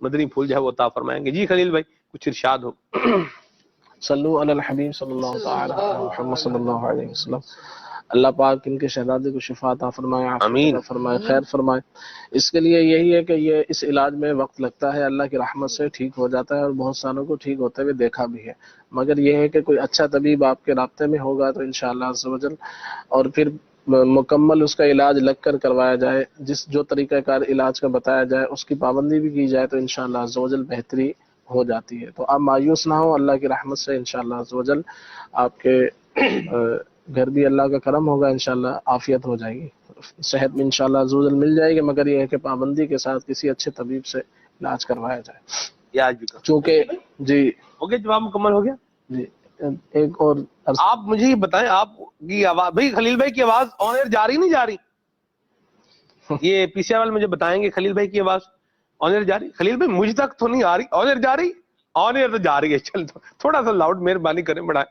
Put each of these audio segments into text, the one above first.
مدنی پھول جو ہے وہ عطا فرمائیں گے. جی خلیل بھائی کچھ ارشاد ہو. صلو علی الحبیب صلی اللہ تعالی علی محمد صلی اللہ علیہ وسلم. اللہ پاک ان کے شہزادے کو شفا عطا فرمائے، عافیت آمین. عطا فرمائے، خیر فرمائے. اس کے لیے یہی ہے کہ یہ اس علاج میں وقت لگتا ہے، اللہ کی رحمت سے ٹھیک ہو جاتا ہے، اور بہت ساروں کو ٹھیک ہوتے ہوئے دیکھا بھی ہے. مگر یہ ہے کہ کوئی اچھا طبیب آپ کے رابطے میں ہوگا تو انشاءاللہ عز و جل، اور پھر مکمل اس کا علاج لگ کر کروایا جائے، جو طریقہ کار علاج کا بتایا جائے اس کی پابندی بھی کی جائے تو انشاءاللہ عز و جل بہتری ہو جاتی ہے. تو آپ مایوس نہ ہوں، اللہ کی رحمت سے انشاءاللہ عز و جل آپ کے گھر بھی اللہ کا کرم ہوگا، انشاءاللہ عافیت ہو جائے گی، صحت بھی انشاءاللہ عز و جل مل جائے گی. مگر یہ ہے کہ پابندی کے ساتھ کسی اچھے طبیب سے علاج کروایا جائے. یہ آج بھی کر چونکہ جی ہو گیا، جواب مکمل ہو گیا. جی ایک اور آپ مجھے یہ بتائیں، آپ کی آواز بھائی خلیل بھائی کی آواز آن ایئر جا رہی نہیں جا رہی؟ یہ پی سی آئی والے مجھے بتائیں گے خلیل بھائی کی آواز آن ایئر جا رہی؟ خلیل بھائی مجھ تک تو نہیں آ رہی، آن ایئر جا رہی؟ آن ایئر تو جا رہی ہے. چل تھوڑا سا لاؤڈ مہربانی کریں، بڑھائیں.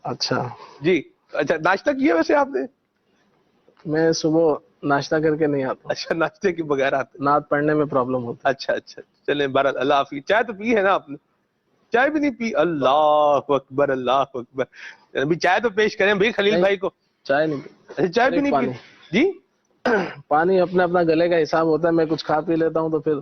اچھا جی اچھا، ناشتہ کیا ویسے آپ نے؟ میں صبح ناشتہ کر کے نہیں آتا، اچھا ناشتے کے بغیر آتے؟ نعت پڑھنے میں پرابلم ہوتا ہے. اچھا اچھا چلیں بہرحال اللہ حافظ. چائے تو پی ہے نا آپ نے؟ چائے بھی نہیں پی؟ اللہ اکبر اللہ اکبر. ابھی چائے تو پیش کریں بھائی خلیل نہیں، بھائی کو. چائے نہیں پی، اچھا چائے بھی صرف نہیں پی؟ پانی. جی پانی اپنا اپنا گلے کا حساب ہوتا ہے، میں کچھ کھا پی لیتا ہوں تو پھر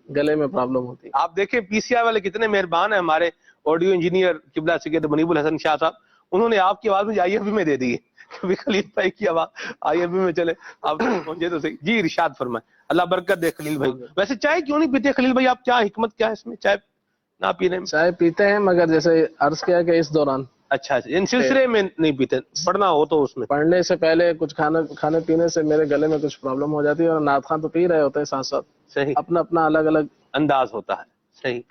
گلے میں پرابلم ہوتی ہے. آپ دیکھیں پی سی آئی والے کتنے مہربان ہیں، ہمارے آڈیو انجینئر قبلہ سید منیب الحسن شاہ صاحب، انہوں نے آپ کی آواز مجھے آئی ایف بی میں دے دی ہے. کبھی خلیل بھائی کی آواز آئی ایف بی میں چلے آپ پہنچے تو صحیح. جی ارشاد فرمائیں، اللہ برکت دے خلیل بھائی. ویسے چائے کیوں نہیں پیتے خلیل بھائی آپ؟ کیا حکمت کیا ہے اس میں چائے نہ پینے میں؟ چائے پیتے ہیں مگر جیسے عرض کیا کہ اس دوران اچھا ان سلسلے میں نہیں پیتے، پڑھنا ہو تو اس میں. پڑھنے سے پہلے کچھ کھانے پینے سے میرے گلے میں کچھ پرابلم ہو جاتی ہے، اور نعت خواں تو پی رہے ہوتے ہیں ساتھ ساتھ، صحیح اپنا اپنا الگ الگ انداز ہوتا ہے. صحیح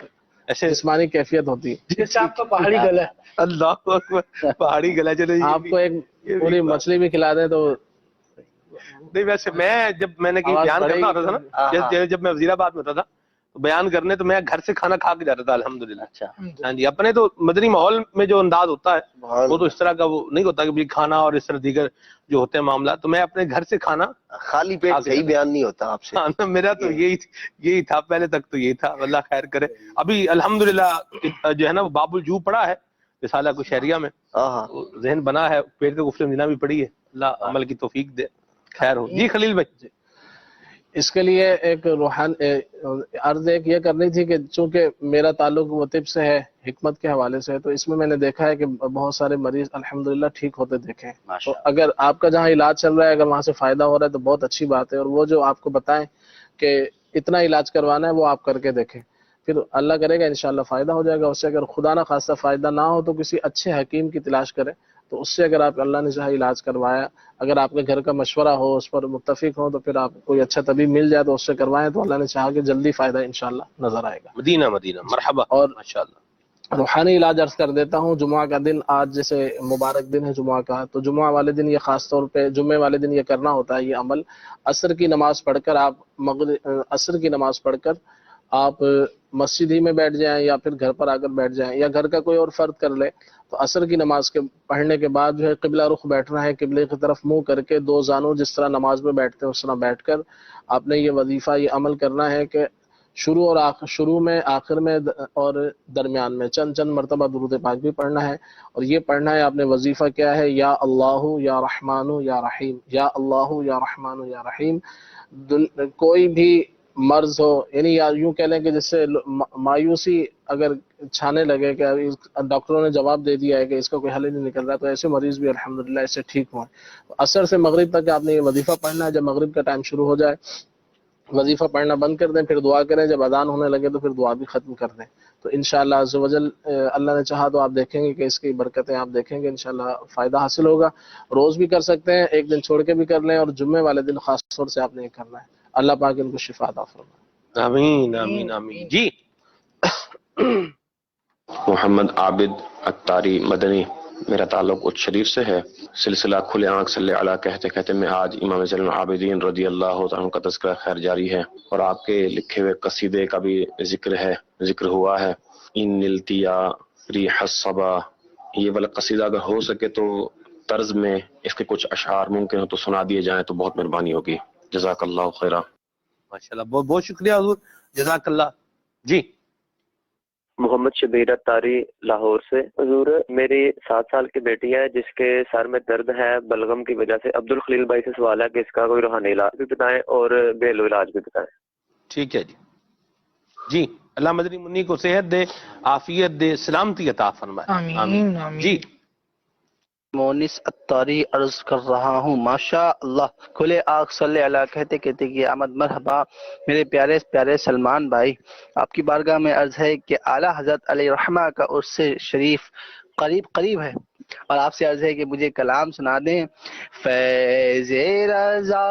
ایسے جسمانی کیفیت ہوتی ہے. جیسے آپ کا پہاڑی گلا ہے. اللہ اکبر پہاڑی گلا. چلے آپ کو ایک پوری مچھلی بھی کھلا دیں تو نہیں. ویسے جب میں نے کہیں آواز بیان پڑے کرنا گی. ہوتا تھا نا، جب میں وزیر آباد میں ہوتا تھا تو بیان کرنے تو میں گھر سے کھانا کھا کے جاتا تھا الحمدللہ. اچھا ہاں جی، اپنے تو مدنی ماحول میں جو انداز ہوتا ہے وہ تو اس طرح کا وہ نہیں ہوتا کہ کھانا اور اس طرح دیگر جو ہوتے ہیں معاملات، تو میں اپنے گھر سے کھانا خالی پیٹ صحیح بیان نہیں ہوتا آپ سے. ہاں میرا تو یہی تھا، پہلے تک تو یہی تھا. اللہ خیر کرے. ابھی الحمدللہ جو ہے نا وہ باب الجو پڑا ہے رسالہ کو شہریہ میں، ذہن بنا ہے، پیٹ کے گفلے مدینہ بھی پڑی ہے. اللہ عمل کی توفیق دے، خیر ہو. جی خلیل بھائی اس کے لیے ایک عرض ایک یہ کرنی تھی کہ چونکہ میرا تعلق وہ طب سے ہے، حکمت کے حوالے سے، تو اس میں نے دیکھا ہے کہ بہت سارے مریض الحمدللہ ٹھیک ہوتے دیکھے ہیں. تو اگر آپ کا جہاں علاج چل رہا ہے اگر وہاں سے فائدہ ہو رہا ہے تو بہت اچھی بات ہے، اور وہ جو آپ کو بتائیں کہ اتنا علاج کروانا ہے وہ آپ کر کے دیکھیں، پھر اللہ کرے گا انشاءاللہ فائدہ ہو جائے گا. اس سے اگر خدا نہ خواستہ فائدہ نہ ہو تو کسی اچھے حکیم کی تلاش کریں، تو اس سے اگر آپ اللہ نے چاہا علاج کروایا، اگر آپ کے گھر کا مشورہ ہو، اس پر متفق ہو، تو پھر آپ کوئی اچھا طبیب مل جائے تو اس سے کروائیں، تو اللہ نے چاہا کہ جلدی فائدہ انشاءاللہ نظر آئے گا. مدینہ مرحبا. اور ماشاءاللہ روحانی علاج عرض کر دیتا ہوں. جمعہ کا دن آج جیسے مبارک دن ہے جمعہ کا، تو جمعہ والے دن یہ خاص طور پہ جمعے والے دن یہ کرنا ہوتا ہے یہ عمل. عصر کی نماز پڑھ کر عصر کی نماز پڑھ کر آپ مسجد ہی میں بیٹھ جائیں یا پھر گھر پر آ کر بیٹھ جائیں یا گھر کا کوئی اور فرد کر لے، تو عصر کی نماز کے پڑھنے کے بعد جو ہے قبلہ رخ بیٹھنا ہے، قبلے کی طرف منہ کر کے دو زانوں جس طرح نماز میں بیٹھتے ہیں اس طرح بیٹھ کر آپ نے یہ وظیفہ یہ عمل کرنا ہے کہ شروع میں، آخر میں اور درمیان میں چند مرتبہ درود پاک بھی پڑھنا ہے. اور یہ پڑھنا ہے آپ نے وظیفہ کیا ہے، یا اللہ یا رحمان یا رحیم، یا اللہ یا رحمان یا رحیم. کوئی بھی مرض ہو، یعنی یوں کہہ لیں کہ جس سے مایوسی اگر چھانے لگے کہ ڈاکٹروں نے جواب دے دیا ہے کہ اس کا کوئی حل ہی نہیں نکل رہا، تو ایسے مریض بھی الحمدللہ اس سے ٹھیک ہوئے. عصر سے مغرب تک آپ نے یہ وظیفہ پڑھنا ہے. جب مغرب کا ٹائم شروع ہو جائے وظیفہ پڑھنا بند کر دیں، پھر دعا کریں. جب اذان ہونے لگے تو پھر دعا بھی ختم کر دیں. تو انشاءاللہ عز و جل اللہ نے چاہا تو آپ دیکھیں گے کہ اس کی برکتیں آپ دیکھیں گے، انشاءاللہ فائدہ حاصل ہوگا. روز بھی کر سکتے ہیں، ایک دن چھوڑ کے بھی کر لیں، اور جمعے والے دن خاص طور سے آپ نے یہ کرنا ہے. اللہ پاک ان کو شفا عطا فرمائے. آمین آمین آمین. جی محمد عابد اتاری مدنی. میرا تعلق اچ شریف سے ہے. سلسلہ کھلے آنکھ صلی علی کہتے کہتے میں آج امام زین العابدین رضی اللہ عنہ کا تذکرہ خیر جاری ہے، اور آپ کے لکھے ہوئے قصیدے کا بھی ذکر ہوا ہے. ان نلتیا ریح الصبا، یہ والا قصیدہ اگر ہو سکے تو طرز میں اس کے کچھ اشعار ممکن ہو تو سنا دیے جائیں تو بہت مہربانی ہوگی. جزاک اللہ خیرہ. ماشاءاللہ بہت بہت شکریہ حضور، جزاک اللہ. جی محمد شبیر اتاری لاہور سے. حضور میری 7 سال کی بیٹی ہے جس کے سر میں درد ہے بلغم کی وجہ سے. عبد الخلیل بھائی سے سوال ہے کہ اس کا کوئی روحانی علاج بھی بتائیں اور گھریلو علاج بھی بتائیں. ٹھیک ہے جی. جی اللہ مدنی منی کو صحت دے، عافیت دے، سلامتی عطا فرمائے. آمین آمین. جی مونس اتاری عرض کر رہا ہوں. ماشاء اللہ کھلے آنکھ صلی اللہ کہتے کہتے کہ آمد مرحبا میرے پیارے پیارے سلمان بھائی. آپ کی بارگاہ میں عرض ہے کہ اعلیٰ حضرت علیہ رحمہ کا عرس شریف قریب ہے اور آپ سے عرض ہے کہ مجھے کلام سنا دیں. فیض رضا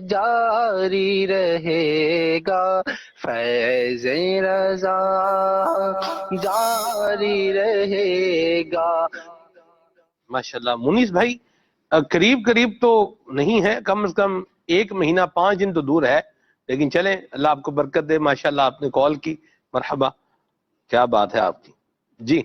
جاری رہے گا، فیض رضا جاری رہے گا. ماشاءاللہ منیس بھائی قریب تو نہیں ہے، کم از کم 1 مہینہ 5 دن تو دور ہے، لیکن چلیں اللہ آپ کو برکت دے. ماشاءاللہ آپ نے کال کی، مرحبا، کیا بات ہے آپ کی. جی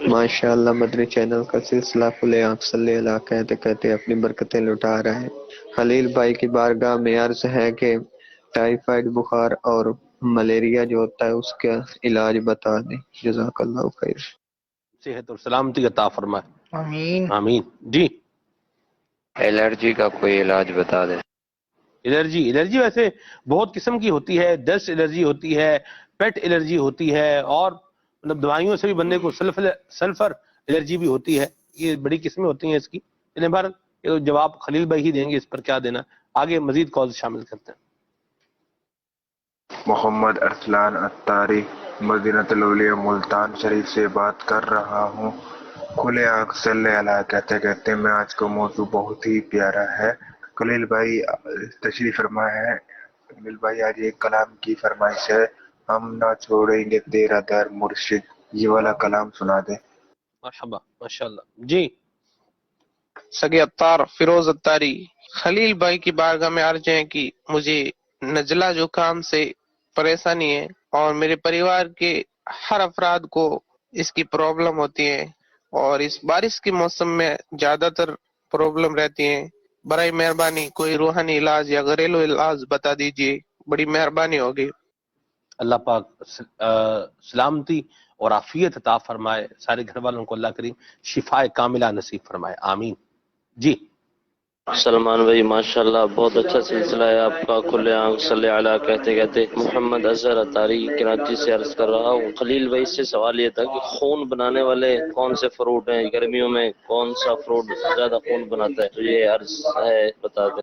ماشاءاللہ مدنی چینل کا سلسلہ کھلے آنکھ صلی اللہ کہتے کہتے اپنی برکتیں لٹا رہے ہیں. خلیل بھائی کی بارگاہ میں عرض ہے کہ ٹائیفائڈ بخار اور ملیریا جو ہوتا ہے اس کا علاج بتا دیں. جزاک اللہ خیر. صحت اور سلامتی عطا فرمائے. آمین. آمین. جی الرجی کا کوئی علاج بتا دیں. الرجی ویسے بہت قسم کی ہوتی ہے. ڈسٹ الرجی ہوتی ہے، پیٹ الرجی ہوتی ہے، اور مطلب دوائیوں سے بھی بندے کو سلفر الرجی بھی ہوتی ہے. یہ بڑی قسمیں ہوتی ہیں اس کی. بہرحال یہ جواب خلیل بھائی ہی دیں گے اس پر کیا دینا. آگے مزید کال شامل کرتے ہیں. محمد ارسلان اتاری مدینہ الاولیاء ملتان شریف سے بات کر رہا ہوں. کھلے آنکھ صلی اللہ کہتے کہتے میں آج کا موضوع بہت ہی پیارا ہے. خلیل بھائی تشریف فرما ہے. خلیل بھائی آج ایک کلام کی فرمائش ہے، ہم نہ چھوڑیں گے تیرا در مرشد. یہ والا کلام سنا دیں. مرحبا ماشاءاللہ. جی سگے اتار فیروز اتاری. خلیل بھائی کی بارگاہ میں عرض ہے کہ مجھے نزلہ زکام سے پریشانی ہے اور میرے پریوار کے ہر افراد کو اس کی پرابلم ہوتی ہے اور اس بارش کے موسم میں زیادہ تر پرابلم رہتی ہیں. برائے مہربانی کوئی روحانی علاج یا گھریلو علاج بتا دیجیے، بڑی مہربانی ہوگی. اللہ پاک سلامتی اور عافیت عطا فرمائے. سارے گھر والوں کو اللہ کریم شفا کاملہ نصیب فرمائے. آمین. جی سلمان بھائی ماشاءاللہ بہت اچھا سلسلہ ہے آپ کا. کھلے آنکھ صلی اللہ کہتے کہتے محمد اظہر اتاری کراچی سے عرض کر رہا ہوں. خلیل بھائی سے سوال یہ تھا کہ خون بنانے والے کون سے فروٹ ہیں، گرمیوں میں کون سا فروٹ زیادہ خون بناتا ہے، تو یہ عرض ہے بتا دیں.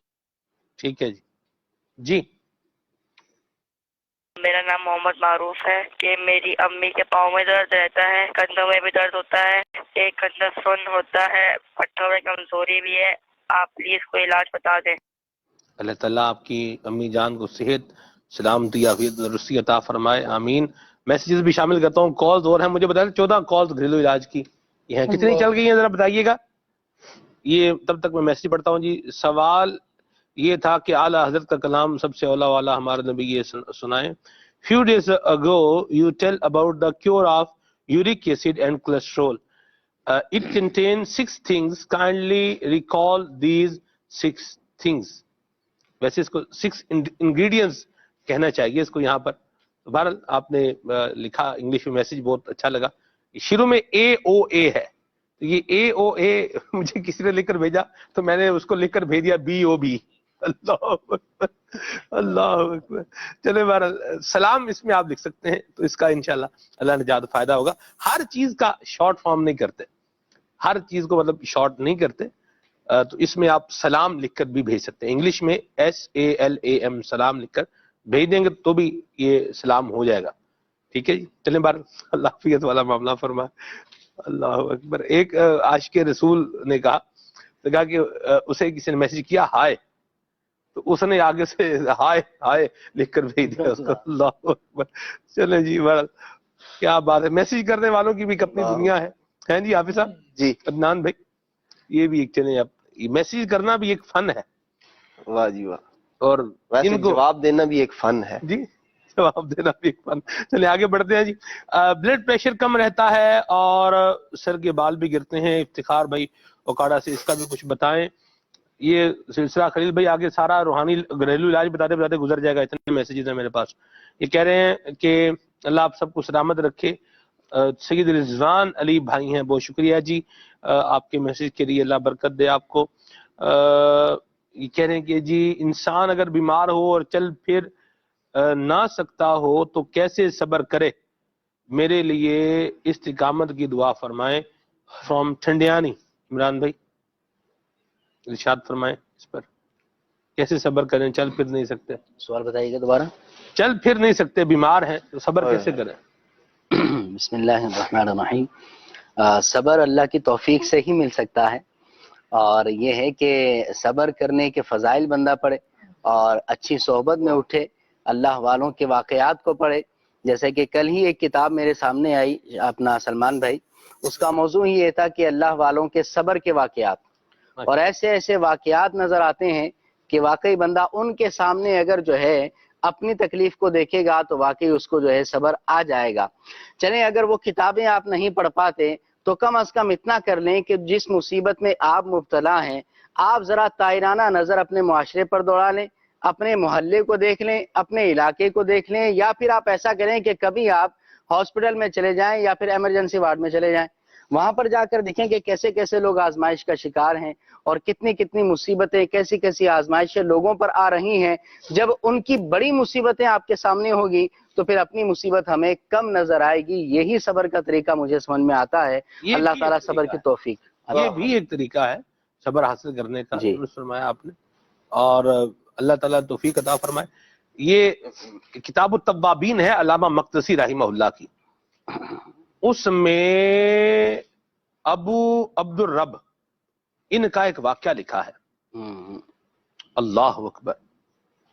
ٹھیک ہے جی. جی میرا نام محمد معروف ہے کہ میری امی کے پاؤں میں درد رہتا ہے، کندھوں میں بھی درد ہوتا ہے، ایک کندھا سن ہوتا ہے، پٹھوں میں کمزوری بھی ہے. آپ پلیز کوئی علاج بتا دیں. اللہ تعالیٰ آپ کی امی جان کو صحت، سلامتی، عافیت، تندرستی عطا فرمائے. آمین. میسیجز بھی شامل کرتا ہوں. کالز اور ہیں، مجھے بتائیں 14 کالز گھریلو علاج کی یہ ہیں. کتنی چل گئی ہیں ذرا بتائیے گا. یہ تب تک میں میسیج پڑھتا ہوں. جی سوال یہ تھا کہ اعلیٰ حضرت کا کلام سب سے اولا والا ہمارے نبی یہ سنائیں. Few days ago you tell about the cure of uric acid and cholesterol. It contains 6 things. Kindly recall these 6 things. ویسے اس کو 6 ingredients کہنا چاہیے اس کو یہاں پر. بہرحال آپ نے لکھا انگلش میں میسیج بہت اچھا لگا. شروع میں AOA ہے، تو یہ AOA مجھے کسی نے لکھ کر بھیجا تو میں نے اس کو لکھ کر بھیج دیا BOB. اللہ اکبر اللہ اکبر. چلے بہرحال سلام اس میں آپ لکھ سکتے ہیں، تو اس کا انشاءاللہ اللہ نے زیادہ فائدہ ہوگا. ہر چیز کا شارٹ فارم نہیں کرتے، ہر چیز کو مطلب شارٹ نہیں کرتے، تو اس میں آپ سلام لکھ کر بھی بھیج سکتے ہیں. انگلش میں SALAM سلام لکھ کر بھیج دیں گے تو بھی یہ سلام ہو جائے گا. ٹھیک ہے جی. چلیں بار اللہ حافظ والا معاملہ فرما. اللہ اکبر. ایک عاشق رسول نے کہا کہ اسے کسی نے میسج کیا ہائے، تو اس نے آگے سے ہائے ہائے لکھ کر بھیج دیا اس کو. اللہ اکبر. چلیں جی بہرحال کیا بات ہے. میسج کرنے والوں کی بھی اپنی دنیا ہے. ہیں جی حافظ صاحب. جی عدنان بھائی یہ بھی ایک چلیں، اب میسج کرنا بھی ایک فن ہے. واہ جی واہ. اور ویسے ان کو جواب دینا بھی ایک فن ہے. جی جواب دینا بھی ایک فن. چلیں آگے بڑھتے ہیں جی. بلڈ پریشر کم رہتا ہے اور سر کے بال بھی گرتے ہیں. افتخار بھائی اوکاڑا سے، اس کا بھی کچھ بتائیں. یہ سلسلہ خلیل بھائی آگے سارا روحانی گھریلو علاج بتاتے بتاتے گزر جائے گا، اتنے میسیجز ہیں میرے پاس. یہ کہہ رہے ہیں کہ اللہ آپ سب کو سلامت رکھے. سید رضوان علی بھائی ہیں، بہت شکریہ جی آپ کے میسیج کے لیے، اللہ برکت دے آپ کو. یہ کہہ رہے ہیں کہ جی انسان اگر بیمار ہو اور چل پھر نہ سکتا ہو تو کیسے صبر کرے؟ میرے لیے استقامت کی دعا فرمائیں. فرام ٹھنڈیانی. عمران بھائی ارشاد فرمائیں اس پر، کیسے صبر کریں؟ چل پھر نہیں سکتے. سوال بتائیے گا دوبارہ. چل پھر نہیں سکتے، بیمار ہیں تو صبر کیسے کریں؟ بسم اللہ الرحمن الرحیم. صبر اللہ کی توفیق سے ہی مل سکتا ہے، اور یہ ہے کہ صبر کرنے کے فضائل بندہ پڑھے اور اچھی صحبت میں اٹھے، اللہ والوں کے واقعات کو پڑھے. جیسے کہ کل ہی ایک کتاب میرے سامنے آئی اپنا سلمان بھائی، اس کا موضوع ہی یہ تھا کہ اللہ والوں کے صبر کے واقعات، اور ایسے ایسے واقعات نظر آتے ہیں کہ واقعی بندہ ان کے سامنے اگر جو ہے اپنی تکلیف کو دیکھے گا تو واقعی اس کو جو ہے صبر آ جائے گا. چلیں اگر وہ کتابیں آپ نہیں پڑھ پاتے تو کم از کم اتنا کر لیں کہ جس مصیبت میں آپ مبتلا ہیں آپ ذرا طائرانہ نظر اپنے معاشرے پر دوڑا لیں، اپنے محلے کو دیکھ لیں، اپنے علاقے کو دیکھ لیں، یا پھر آپ ایسا کریں کہ کبھی آپ ہاسپٹل میں چلے جائیں یا پھر ایمرجنسی وارڈ میں چلے جائیں، وہاں پر جا کر دیکھیں کہ کیسے کیسے لوگ آزمائش کا شکار ہیں اور کتنی کتنی مصیبتیں، کیسی کیسی آزمائشیں لوگوں پر آ رہی ہیں. جب ان کی بڑی مصیبتیں آپ کے سامنے ہوگی تو پھر اپنی مصیبت ہمیں کم نظر آئے گی. یہی صبر کا طریقہ مجھے سمجھ میں آتا ہے. اللہ تعالیٰ صبر کی توفیق. یہ بھی ایک طریقہ ہے صبر حاصل کرنے کا، جی فرمایا آپ نے، اور اللہ تعالیٰ توفیق عطا فرمائے. یہ کتاب التوابین ہے علامہ مقدسی رحمہ اللہ کی، اس میں ابو عبد الرب ان کا ایک واقعہ لکھا ہے. اللہ اکبر،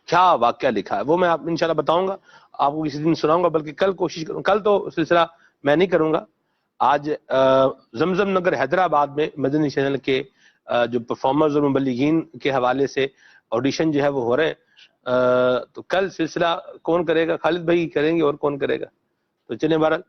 کیا واقعہ لکھا ہے وہ میں آپ انشاءاللہ بتاؤں گا، آپ کو کسی دن سناؤں گا، بلکہ کل کوشش کروں. کل تو سلسلہ میں نہیں کروں گا. آج زمزم نگر حیدرآباد میں مدنی چینل کے جو پرفارمرز اور مبلغین کے حوالے سے آڈیشن جو ہے وہ ہو رہے ہیں، تو کل سلسلہ کون کرے گا؟ خالد بھائی کریں گے، اور کون کرے گا؟ تو چلیں بہرحال